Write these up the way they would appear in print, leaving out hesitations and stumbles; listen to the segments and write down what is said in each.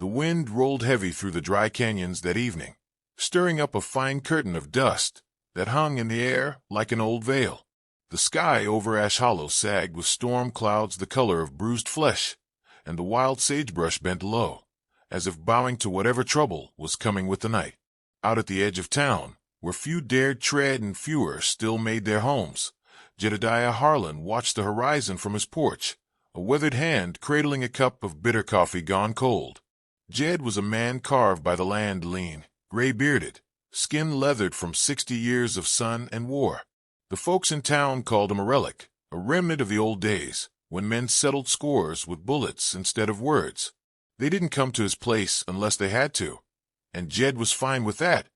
The wind rolled heavy through the dry canyons that evening, stirring up a fine curtain of dust that hung in the air like an old veil. The sky over Ash Hollow sagged with storm clouds the color of bruised flesh, and the wild sagebrush bent low, as if bowing to whatever trouble was coming with the night. Out at the edge of town, where few dared tread and fewer still made their homes, Jedediah Harlan watched the horizon from his porch, a weathered hand cradling a cup of bitter coffee gone cold. Jed was a man carved by the land, lean, gray-bearded, skin leathered from 60 years of sun and war. The folks in town called him a relic, a remnant of the old days, when men settled scores with bullets instead of words. They didn't come to his place unless they had to, and Jed was fine with that.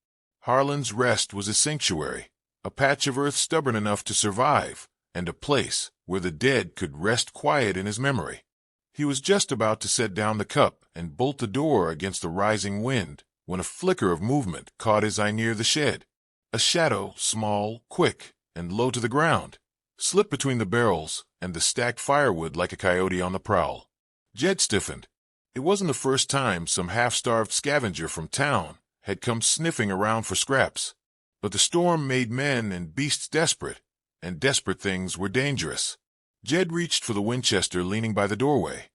Harlan's rest was his sanctuary, a patch of earth stubborn enough to survive, and a place where the dead could rest quiet in his memory. He was just about to set down the cup and bolt the door against the rising wind when a flicker of movement caught his eye near the shed. A shadow, small, quick, and low to the ground, slipped between the barrels and the stacked firewood like a coyote on the prowl. Jed stiffened. It wasn't the first time some half-starved scavenger from town had come sniffing around for scraps. But the storm made men and beasts desperate, and desperate things were dangerous. Jed reached for the Winchester leaning by the doorway,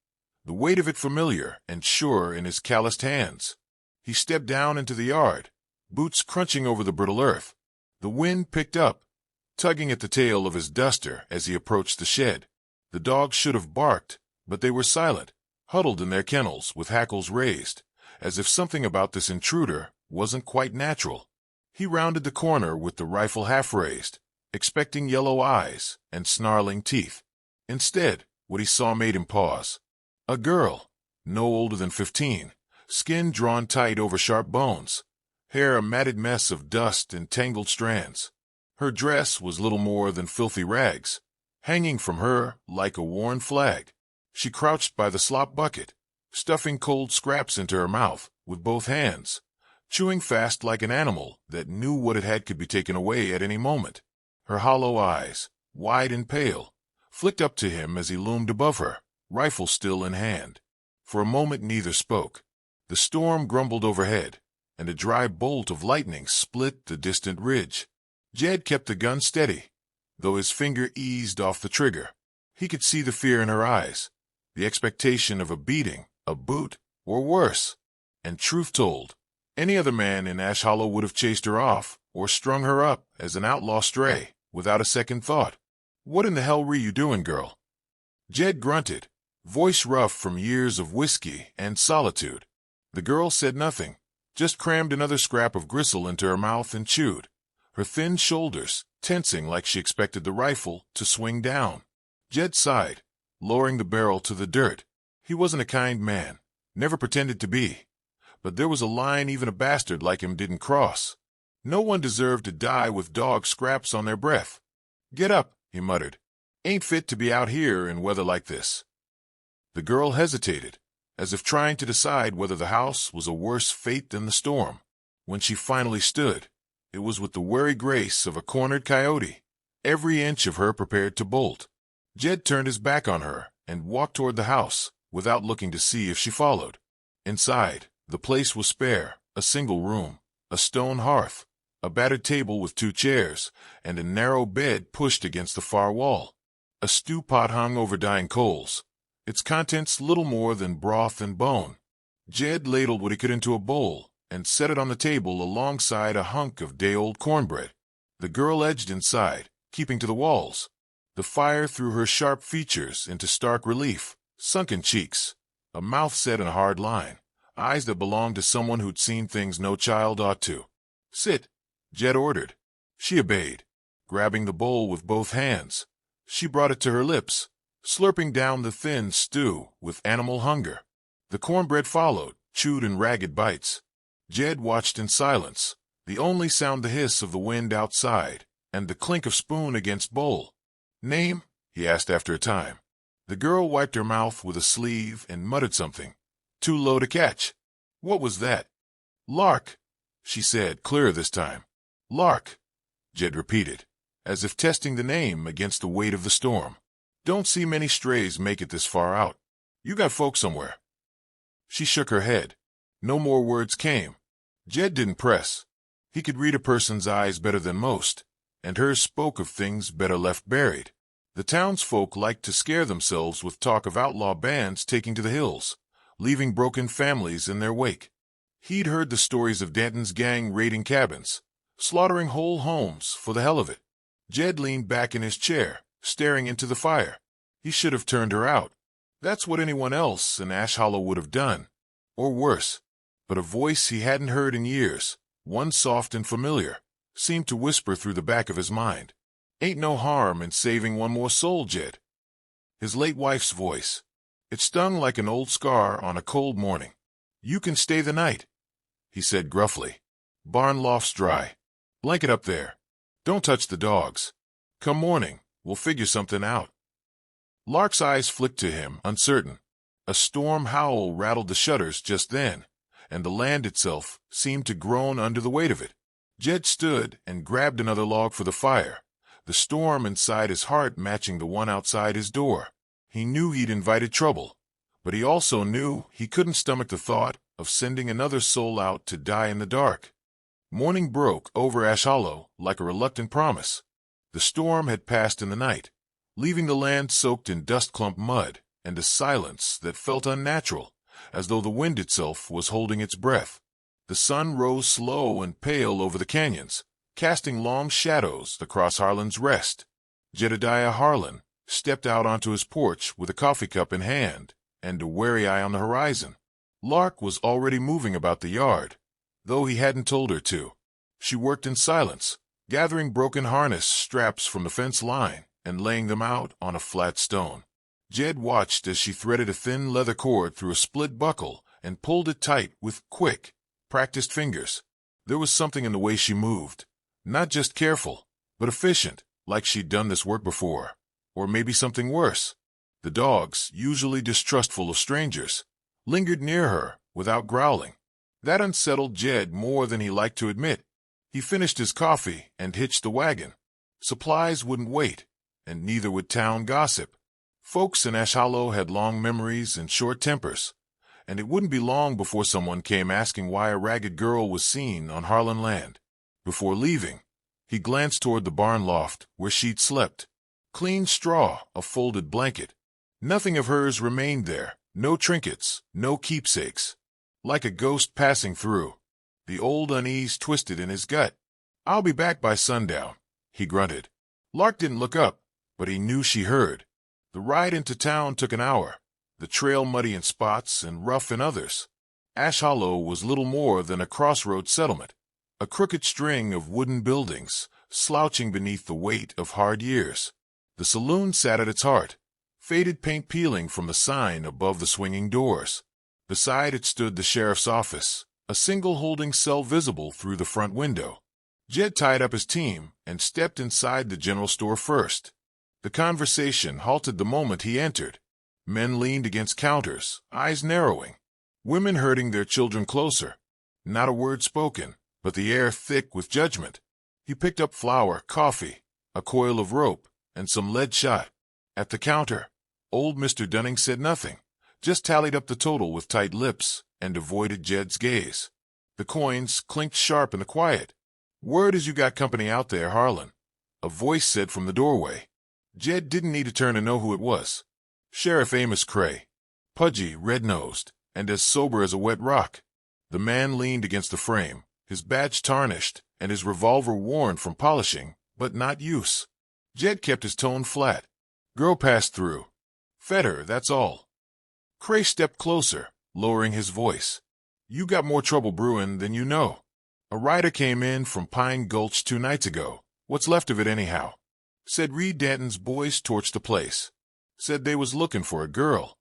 the weight of it familiar and sure in his calloused hands. He stepped down into the yard, boots crunching over the brittle earth. The wind picked up, tugging at the tail of his duster as he approached the shed. The dogs should have barked, but they were silent, huddled in their kennels with hackles raised, as if something about this intruder wasn't quite natural. He rounded the corner with the rifle half raised, expecting yellow eyes and snarling teeth. Instead, what he saw made him pause. A girl, no older than 15, skin drawn tight over sharp bones, hair a matted mess of dust and tangled strands. Her dress was little more than filthy rags, hanging from her like a worn flag. She crouched by the slop bucket, stuffing cold scraps into her mouth with both hands, chewing fast like an animal that knew what it had could be taken away at any moment. Her hollow eyes, wide and pale, flicked up to him as he loomed above her, rifle still in hand. For a moment neither spoke. The storm grumbled overhead, and a dry bolt of lightning split the distant ridge. Jed kept the gun steady, though his finger eased off the trigger. He could see the fear in her eyes, the expectation of a beating, a boot, or worse. And truth told, any other man in Ash Hollow would have chased her off or strung her up as an outlaw stray without a second thought. "What in the hell were you doing, girl?" Jed grunted, voice rough from years of whiskey and solitude. The girl said nothing, just crammed another scrap of gristle into her mouth and chewed, her thin shoulders tensing like she expected the rifle to swing down. Jed sighed, lowering the barrel to the dirt. He wasn't a kind man, never pretended to be, but there was a line even a bastard like him didn't cross. No one deserved to die with dog scraps on their breath. "Get up," he muttered. "Ain't fit to be out here in weather like this." The girl hesitated, as if trying to decide whether the house was a worse fate than the storm. When she finally stood, it was with the wary grace of a cornered coyote, every inch of her prepared to bolt. Jed turned his back on her and walked toward the house, without looking to see if she followed. Inside, the place was spare, a single room, a stone hearth, a battered table with 2 chairs, and a narrow bed pushed against the far wall. A stew pot hung over dying coals, its contents little more than broth and bone. Jed ladled what he could into a bowl and set it on the table alongside a hunk of day-old cornbread. The girl edged inside, keeping to the walls. The fire threw her sharp features into stark relief, sunken cheeks, a mouth set in a hard line, eyes that belonged to someone who'd seen things no child ought to. "Sit," Jed ordered. She obeyed, grabbing the bowl with both hands. She brought it to her lips, slurping down the thin stew with animal hunger. The cornbread followed, chewed in ragged bites. Jed watched in silence, the only sound the hiss of the wind outside and the clink of spoon against bowl. "Name?" he asked after a time. The girl wiped her mouth with a sleeve and muttered something, too low to catch. "What was that?" "Lark," she said, clearer this time. "Lark," Jed repeated, as if testing the name against the weight of the storm. "Don't see many strays make it this far out. You got folks somewhere." She shook her head, No more words came. Jed didn't press. He could read a person's eyes better than most, and hers spoke of things better left buried. The townsfolk liked to scare themselves with talk of outlaw bands taking to the hills, leaving broken families in their wake. He'd heard the stories of Danton's gang raiding cabins, slaughtering whole homes for the hell of it. Jed leaned back in his chair, staring into the fire. He should have turned her out. That's what anyone else in Ash Hollow would have done. Or worse. But a voice he hadn't heard in years, one soft and familiar, seemed to whisper through the back of his mind. Ain't no harm in saving one more soul, Jed. His late wife's voice. It stung like an old scar on a cold morning. You can stay the night, he said gruffly. Barn loft's dry. Blanket up there. Don't touch the dogs. Come morning, we'll figure something out. Lark's eyes flicked to him, uncertain. A storm howl rattled the shutters just then, and the land itself seemed to groan under the weight of it. Jed stood and grabbed another log for the fire, the storm inside his heart matching the one outside his door. He knew he'd invited trouble, but he also knew he couldn't stomach the thought of sending another soul out to die in the dark. Morning broke over Ash Hollow like a reluctant promise. The storm had passed in the night, leaving the land soaked in dust-clump mud and a silence that felt unnatural, as though the wind itself was holding its breath. The sun rose slow and pale over the canyons, casting long shadows across Harlan's Rest. Jedediah Harlan stepped out onto his porch with a coffee cup in hand and a wary eye on the horizon. Lark was already moving about the yard, though he hadn't told her to. She worked in silence, gathering broken harness straps from the fence line and laying them out on a flat stone. Jed watched as she threaded a thin leather cord through a split buckle and pulled it tight with quick, practiced fingers. There was something in the way she moved, not just careful, but efficient, like she'd done this work before. Or maybe something worse. The dogs, usually distrustful of strangers, lingered near her without growling. That unsettled Jed more than he liked to admit. He finished his coffee and hitched the wagon. Supplies wouldn't wait, and neither would town gossip. Folks in Ash Hollow had long memories and short tempers, and it wouldn't be long before someone came asking why a ragged girl was seen on Harlan land. Before leaving, he glanced toward the barn loft where she'd slept. Clean straw, a folded blanket. Nothing of hers remained there, no trinkets, no keepsakes. Like a ghost passing through, the old unease twisted in his gut. I'll be back by sundown, he grunted. Lark didn't look up, but he knew she heard. The ride into town took an hour, the trail muddy in spots and rough in others. Ash Hollow was little more than a crossroads settlement, a crooked string of wooden buildings, slouching beneath the weight of hard years. The saloon sat at its heart, faded paint peeling from the sign above the swinging doors. Beside it stood the sheriff's office, a single holding cell visible through the front window. Jed tied up his team and stepped inside the general store first. The conversation halted the moment he entered. Men leaned against counters, eyes narrowing. Women herding their children closer. Not a word spoken, but the air thick with judgment. He picked up flour, coffee, a coil of rope, and some lead shot. At the counter, old Mr. Dunning said nothing, just tallied up the total with tight lips and avoided Jed's gaze. The coins clinked sharp in the quiet. Word is you got company out there, Harlan, a voice said from the doorway. Jed didn't need to turn to know who it was. Sheriff Amos Cray, pudgy, red-nosed, and as sober as a wet rock. The man leaned against the frame, his badge tarnished and his revolver worn from polishing, but not use. Jed kept his tone flat. Girl passed through. Fed her, that's all. Cray stepped closer, lowering his voice. You got more trouble brewing than you know. A rider came in from Pine Gulch 2 nights ago. What's left of it anyhow? Said Reed Danton's boys torched the place. Said they was looking for a girl.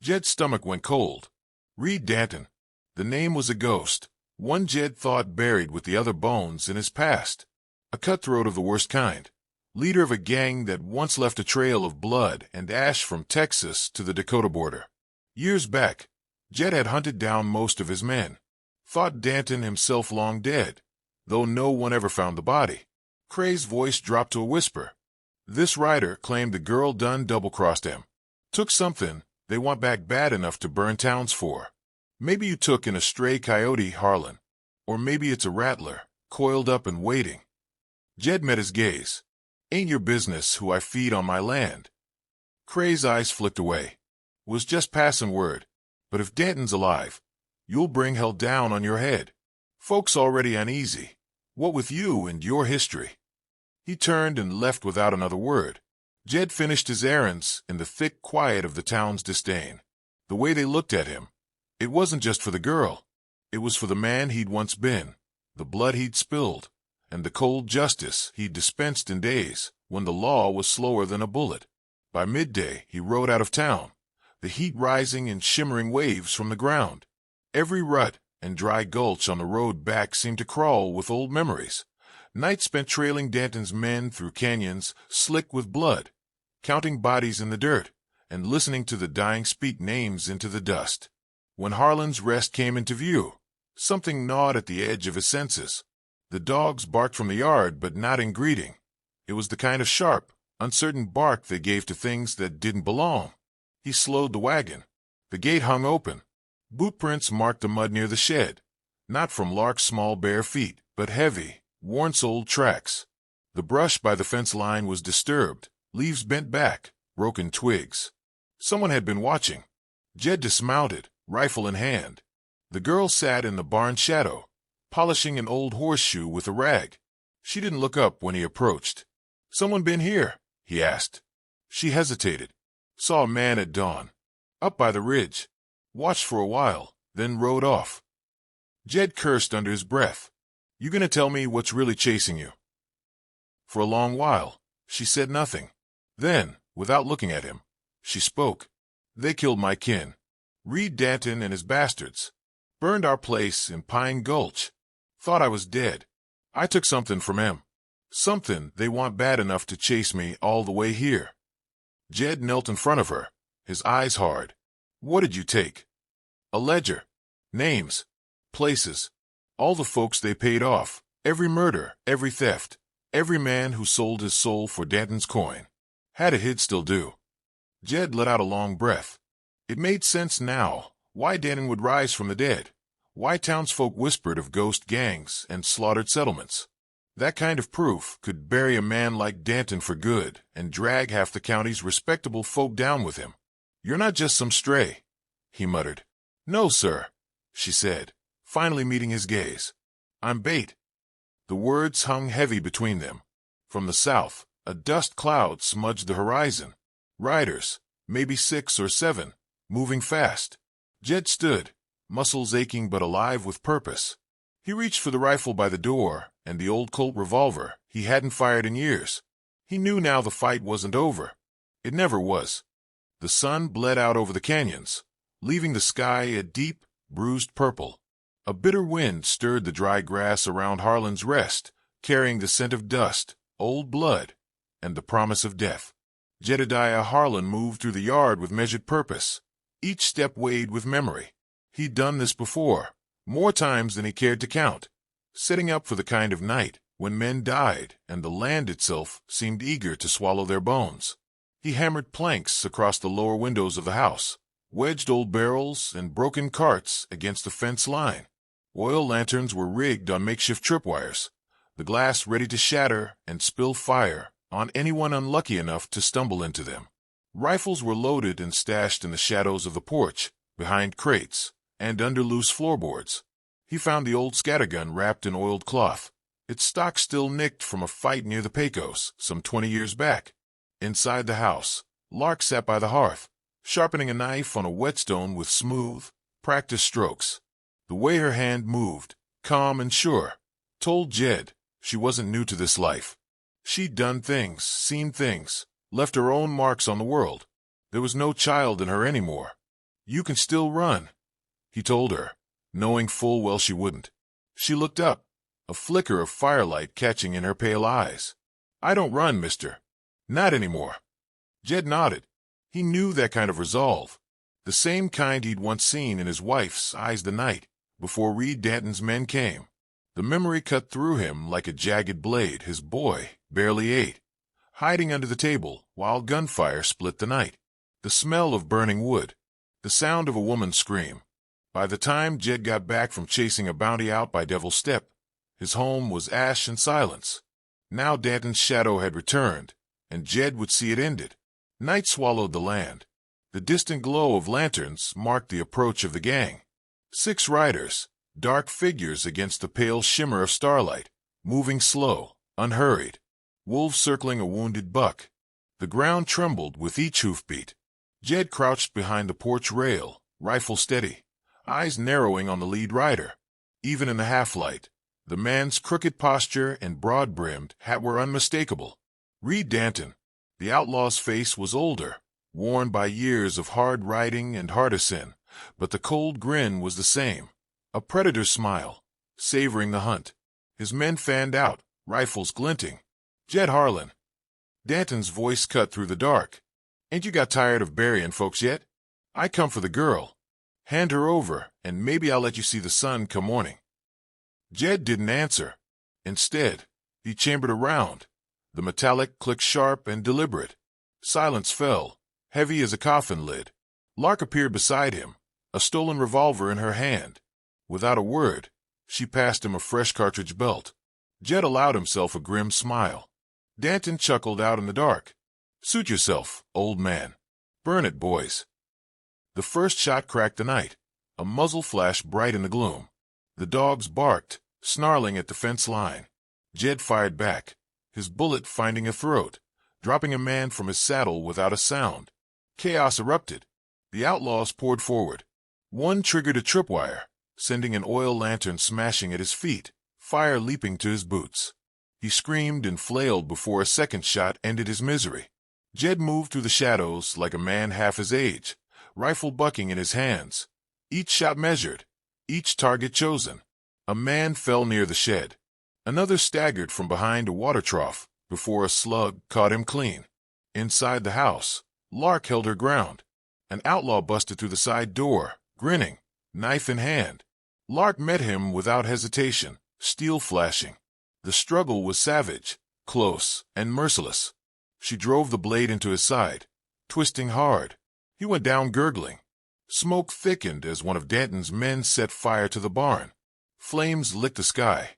Jed's stomach went cold. Reed Danton. The name was a ghost, one Jed thought buried with the other bones in his past. A cutthroat of the worst kind. Leader of a gang that once left a trail of blood and ash from Texas to the Dakota border. Years back, Jed had hunted down most of his men. Thought Danton himself long dead, though no one ever found the body. Cray's voice dropped to a whisper. This rider claimed the girl done double-crossed him. Took something they want back bad enough to burn towns for. Maybe you took in a stray coyote, Harlan. Or maybe it's a rattler, coiled up and waiting. Jed met his gaze. Ain't your business who I feed on my land. Cray's eyes flicked away. Was just passing word. But if Danton's alive, you'll bring hell down on your head. Folks already uneasy. What with you and your history? He turned and left without another word. Jed finished his errands in the thick quiet of the town's disdain. The way they looked at him, it wasn't just for the girl. It was for the man he'd once been, the blood he'd spilled, and the cold justice he'd dispensed in days when the law was slower than a bullet. By midday, he rode out of town, the heat rising in shimmering waves from the ground. Every rut and dry gulch on the road back seemed to crawl with old memories. Nights spent trailing Danton's men through canyons slick with blood, counting bodies in the dirt, and listening to the dying speak names into the dust. When Harlan's rest came into view, something gnawed at the edge of his senses. The dogs barked from the yard, but not in greeting. It was the kind of sharp, uncertain bark they gave to things that didn't belong. He slowed the wagon. The gate hung open. Bootprints marked the mud near the shed, not from Lark's small bare feet, but heavy, worn-soled tracks. The brush by the fence line was disturbed, leaves bent back, broken twigs. Someone had been watching. Jed dismounted, rifle in hand. The girl sat in the barn shadow, polishing an old horseshoe with a rag. She didn't look up when he approached. "Someone been here?" he asked. She hesitated. "Saw a man at dawn. Up by the ridge. Watched for a while, then rode off." Jed cursed under his breath. "You gonna tell me what's really chasing you?" For a long while, she said nothing. Then, without looking at him, she spoke. "They killed my kin. Reed Danton and his bastards. Burned our place in Pine Gulch. Thought I was dead. I took something from him. Something they want bad enough to chase me all the way here." Jed knelt in front of her, his eyes hard. "What did you take?" "A ledger. Names. Places. All the folks they paid off. Every murder, every theft. Every man who sold his soul for Danton's coin. Had it hid, still do." Jed let out a long breath. It made sense now, why Danton would rise from the dead, why townsfolk whispered of ghost gangs and slaughtered settlements. That kind of proof could bury a man like Danton for good and drag half the county's respectable folk down with him. "You're not just some stray," he muttered. "No, sir," she said, finally meeting his gaze. "I'm bait." The words hung heavy between them. From the south, a dust cloud smudged the horizon. Riders, maybe 6 or 7, moving fast. Jed stood, muscles aching but alive with purpose. He reached for the rifle by the door and the old Colt revolver he hadn't fired in years. He knew now the fight wasn't over. It never was. The sun bled out over the canyons, leaving the sky a deep, bruised purple. A bitter wind stirred the dry grass around Harlan's rest, carrying the scent of dust, old blood, and the promise of death. Jedediah Harlan moved through the yard with measured purpose, each step weighed with memory. He'd done this before, more times than he cared to count, setting up for the kind of night when men died and the land itself seemed eager to swallow their bones. He hammered planks across the lower windows of the house, wedged old barrels and broken carts against the fence line. Oil lanterns were rigged on makeshift tripwires, the glass ready to shatter and spill fire on anyone unlucky enough to stumble into them. Rifles were loaded and stashed in the shadows of the porch, behind crates, and under loose floorboards. He found the old scattergun wrapped in oiled cloth, its stock still nicked from a fight near the Pecos some 20 years back. Inside the house, Lark sat by the hearth, sharpening a knife on a whetstone with smooth, practiced strokes. The way her hand moved, calm and sure, told Jed she wasn't new to this life. She'd done things, seen things, left her own marks on the world. There was no child in her anymore. "You can still run," he told her, knowing full well she wouldn't. She looked up, a flicker of firelight catching in her pale eyes. "I don't run, mister. Not anymore." Jed nodded. He knew that kind of resolve, the same kind he'd once seen in his wife's eyes the night before Reed Danton's men came. The memory cut through him like a jagged blade. His boy, barely 8, hiding under the table while gunfire split the night. The smell of burning wood, the sound of a woman's scream. By the time Jed got back from chasing a bounty out by Devil's Step, his home was ash and silence. Now Danton's shadow had returned, and Jed would see it ended. Night swallowed the land. The distant glow of lanterns marked the approach of the gang. 6 riders, dark figures against the pale shimmer of starlight, moving slow, unhurried. Wolves circling a wounded buck. The ground trembled with each hoofbeat. Jed crouched behind the porch rail, rifle steady, eyes narrowing on the lead rider. Even in the half-light, the man's crooked posture and broad-brimmed hat were unmistakable. Reed Danton. The outlaw's face was older, worn by years of hard riding and hardissen, but the cold grin was the same, a predator's smile, savoring the hunt. His men fanned out, rifles glinting. Jed Harlan. Danton's voice cut through the dark. Ain't you got tired of burying folks yet? I come for the girl. Hand her over, and maybe I'll let you see the sun come morning. Jed didn't answer. Instead, he chambered around. The metallic clicked sharp and deliberate. Silence fell, heavy as a coffin lid. Lark appeared beside him, a stolen revolver in her hand. Without a word, she passed him a fresh cartridge belt. Jed allowed himself a grim smile. Danton chuckled out in the dark. Suit yourself, old man. Burn it, boys. The first shot cracked the night. A muzzle flashed bright in the gloom. The dogs barked, snarling at the fence line. Jed fired back, his bullet finding a throat, dropping a man from his saddle without a sound. Chaos erupted. The outlaws poured forward. One triggered a tripwire, sending an oil lantern smashing at his feet, fire leaping to his boots. He screamed and flailed before a second shot ended his misery. Jed moved through the shadows like a man half his age, rifle bucking in his hands. Each shot measured, each target chosen. A man fell near the shed. Another staggered from behind a water trough before a slug caught him clean. Inside the house, Lark held her ground. An outlaw busted through the side door, grinning, knife in hand. Lark met him without hesitation, steel flashing. The struggle was savage, close, and merciless. She drove the blade into his side, twisting hard. He went down gurgling. Smoke thickened as one of Danton's men set fire to the barn. Flames licked the sky,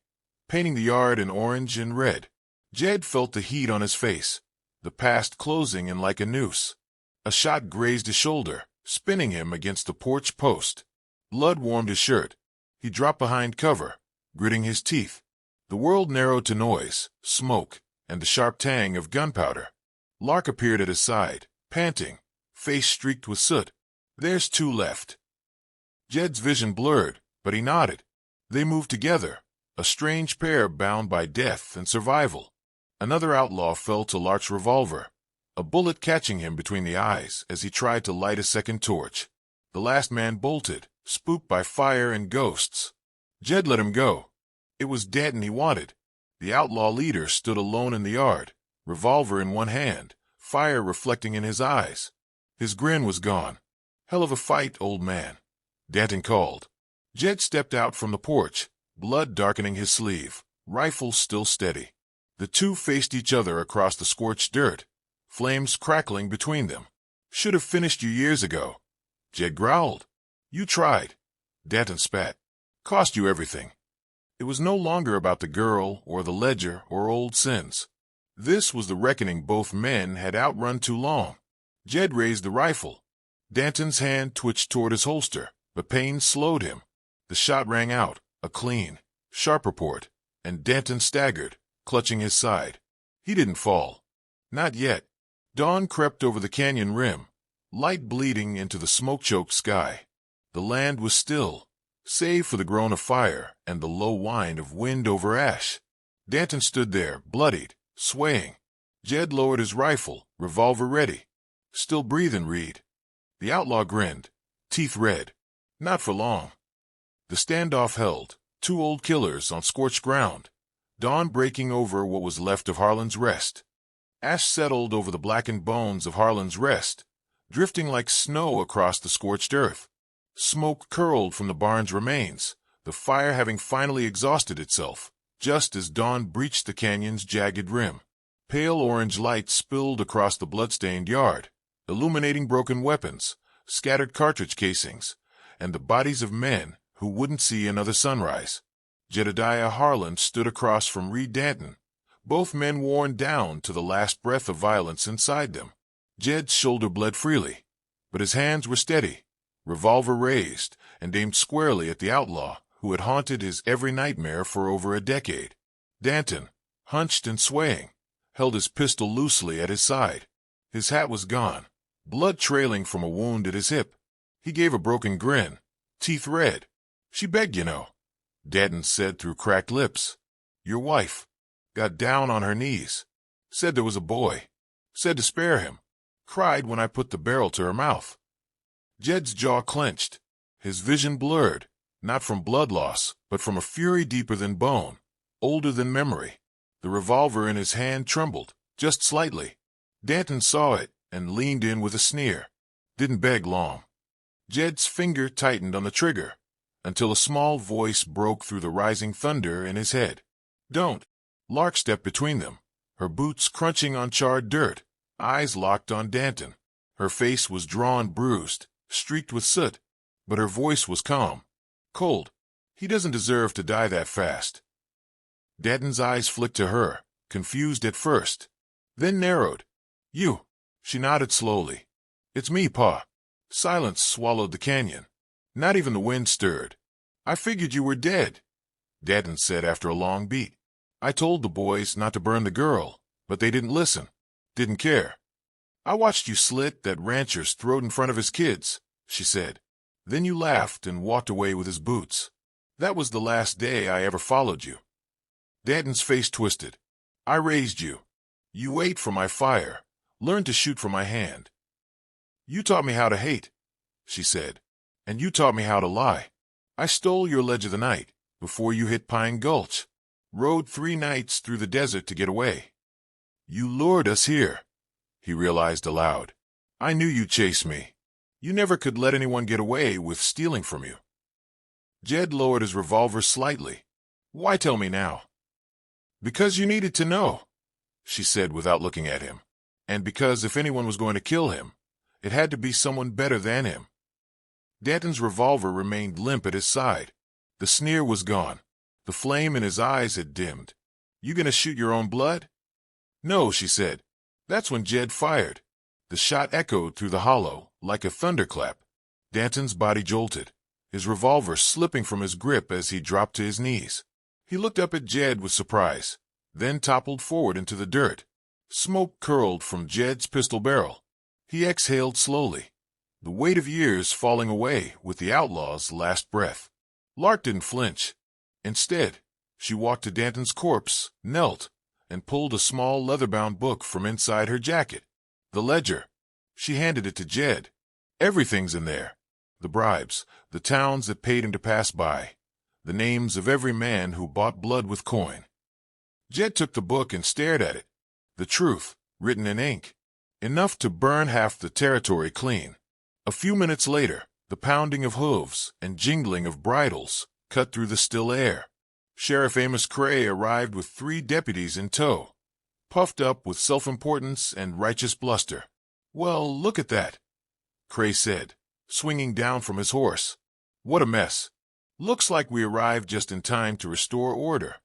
painting the yard in orange and red. Jed felt the heat on his face, the past closing in like a noose. A shot grazed his shoulder, spinning him against the porch post. Blood warmed his shirt. He dropped behind cover, gritting his teeth. The world narrowed to noise, smoke, and the sharp tang of gunpowder. Lark appeared at his side, panting, face streaked with soot. There's 2 left. Jed's vision blurred, but he nodded. They moved together, a strange pair bound by death and survival. Another outlaw fell to Lark's revolver, a bullet catching him between the eyes as he tried to light a second torch. The last man bolted, spooked by fire and ghosts. Jed let him go. It was Danton he wanted. The outlaw leader stood alone in the yard, revolver in one hand, fire reflecting in his eyes. His grin was gone. Hell of a fight, old man, Danton called. Jed stepped out from the porch, blood darkening his sleeve, rifle still steady. The two faced each other across the scorched dirt, flames crackling between them. Should have finished you years ago. Jed growled. You tried. Danton spat. Cost you everything. It was no longer about the girl or the ledger or old sins. This was the reckoning both men had outrun too long. Jed raised the rifle. Danton's hand twitched toward his holster, but pain slowed him. The shot rang out, a clean, sharp report, and Danton staggered, clutching his side. He didn't fall. Not yet. Dawn crept over the canyon rim, light bleeding into the smoke-choked sky. The land was still, save for the groan of fire and the low whine of wind over ash. Danton stood there, bloodied, swaying. Jed lowered his rifle, revolver ready. Still breathing, Reed. The outlaw grinned, teeth red. Not for long. The standoff held, 2 old killers on scorched ground, dawn breaking over what was left of Harlan's Rest. Ash settled over the blackened bones of Harlan's Rest, drifting like snow across the scorched earth. Smoke curled from the barn's remains, the fire having finally exhausted itself, just as dawn breached the canyon's jagged rim. Pale orange light spilled across the blood-stained yard, illuminating broken weapons, scattered cartridge casings, and the bodies of men who wouldn't see another sunrise. Jedediah Harlan stood across from Reed Danton, both men worn down to the last breath of violence inside them. Jed's shoulder bled freely, but his hands were steady, revolver raised and aimed squarely at the outlaw who had haunted his every nightmare for over a decade. Danton, hunched and swaying, held his pistol loosely at his side. His hat was gone, blood trailing from a wound at his hip. He gave a broken grin, teeth red. "She begged, you know," Danton said through cracked lips. "Your wife got down on her knees, said there was a boy, said to spare him, cried when I put the barrel to her mouth." Jed's jaw clenched, his vision blurred, not from blood loss, but from a fury deeper than bone, older than memory. The revolver in his hand trembled, just slightly. Danton saw it and leaned in with a sneer. Didn't beg long. Jed's finger tightened on the trigger, until a small voice broke through the rising thunder in his head. "Don't." Lark stepped between them, her boots crunching on charred dirt, eyes locked on Danton. Her face was drawn, bruised, streaked with soot, but her voice was calm, cold. "He doesn't deserve to die that fast." Danton's eyes flicked to her, confused at first, then narrowed. "You?" She nodded slowly. "It's me, Pa." Silence swallowed the canyon. Not even the wind stirred. "I figured you were dead," Danton said after a long beat. "I told the boys not to burn the girl, but they didn't listen, didn't care. I watched you slit that rancher's throat in front of his kids," she said. "Then you laughed and walked away with his boots. That was the last day I ever followed you." Danton's face twisted. "I raised you. You ate from my fire, learned to shoot from my hand. You taught me how to hate," she said, "and you taught me how to lie. I stole your ledge of the night before you hit Pine Gulch, rode 3 nights through the desert to get away. You lured us here," he realized aloud. "I knew you'd chase me. You never could let anyone get away with stealing from you." Jed lowered his revolver slightly. "Why tell me now?" "Because you needed to know," she said without looking at him. "And because if anyone was going to kill him, it had to be someone better than him." Danton's revolver remained limp at his side. The sneer was gone. The flame in his eyes had dimmed. "You gonna shoot your own blood?" "No," she said. That's when Jed fired. The shot echoed through the hollow like a thunderclap. Danton's body jolted, his revolver slipping from his grip as he dropped to his knees. He looked up at Jed with surprise, then toppled forward into the dirt. Smoke curled from Jed's pistol barrel. He exhaled slowly, the weight of years falling away with the outlaw's last breath. Lark didn't flinch. Instead, she walked to Danton's corpse, knelt, and pulled a small leather-bound book from inside her jacket. The ledger. She handed it to Jed. "Everything's in there. The bribes, the towns that paid him to pass by, the names of every man who bought blood with coin." Jed took the book and stared at it. The truth, written in ink. Enough to burn half the territory clean. A few minutes later, the pounding of hooves and jingling of bridles cut through the still air. Sheriff Amos Cray arrived with 3 deputies in tow, puffed up with self-importance and righteous bluster. "Well, look at that," Cray said, swinging down from his horse. "What a mess. Looks like we arrived just in time to restore order."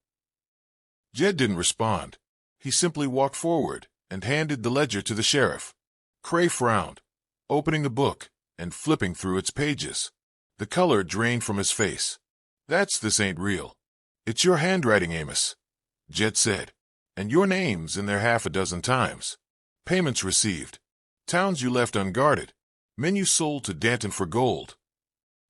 Jed didn't respond. He simply walked forward and handed the ledger to the sheriff. Cray frowned, opening the book and flipping through its pages. The color drained from his face. This ain't real. It's your handwriting, Amos," Jed said, "and your name's in there 6 times. Payments received. Towns you left unguarded. Men you sold to Danton for gold."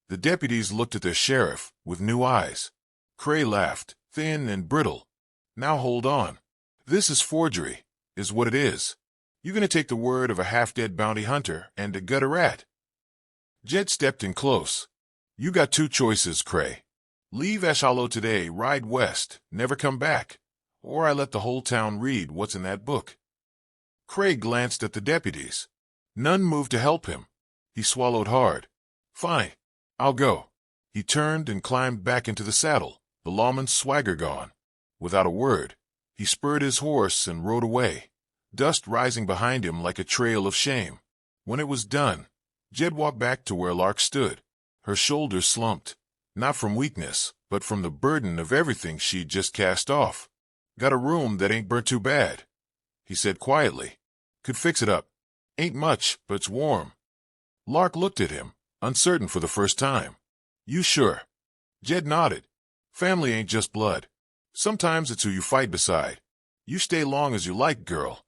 The deputies looked at their sheriff with new eyes. Cray laughed, thin and brittle. "Now hold on. This is forgery, is what it is. You gonna take the word of a half-dead bounty hunter and a gutter rat?" Jed stepped in close. "You got 2 choices, Cray. Leave Ash Hollow today, ride west, never come back, or I let the whole town read what's in that book." Cray glanced at the deputies. None moved to help him. He swallowed hard. "Fine, I'll go." He turned and climbed back into the saddle, the lawman's swagger gone. Without a word, he spurred his horse and rode away, dust rising behind him like a trail of shame. When it was done, Jed walked back to where Lark stood. Her shoulders slumped, not from weakness, but from the burden of everything she'd just cast off. "Got a room that ain't burnt too bad," he said quietly. "Could fix it up. Ain't much, but it's warm." Lark looked at him, uncertain for the first time. "You sure?" Jed nodded. "Family ain't just blood. Sometimes it's who you fight beside. You stay long as you like, girl."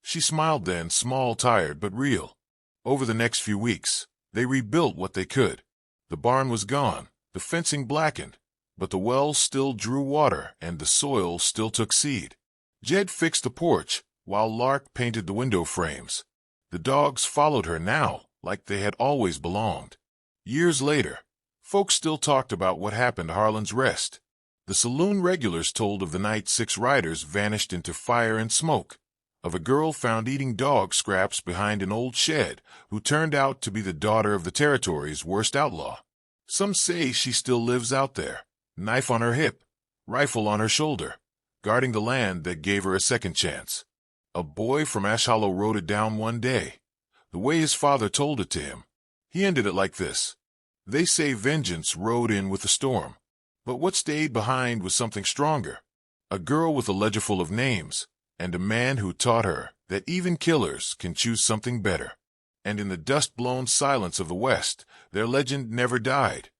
She smiled then, small, tired, but real. Over the next few weeks, they rebuilt what they could. The barn was gone, the fencing blackened, but the wells still drew water and the soil still took seed. Jed fixed the porch, while Lark painted the window frames. The dogs followed her now, like they had always belonged. Years later, folks still talked about what happened to Harlan's Rest. The saloon regulars told of the night 6 riders vanished into fire and smoke, of a girl found eating dog scraps behind an old shed who turned out to be the daughter of the territory's worst outlaw. Some say she still lives out there, knife on her hip, rifle on her shoulder, guarding the land that gave her a second chance. A boy from Ash Hollow wrote it down one day, the way his father told it to him. He ended it like this: "They say vengeance rode in with the storm, but what stayed behind was something stronger. A girl with a ledger full of names, and a man who taught her that even killers can choose something better." And in the dust-blown silence of the West, their legend never died.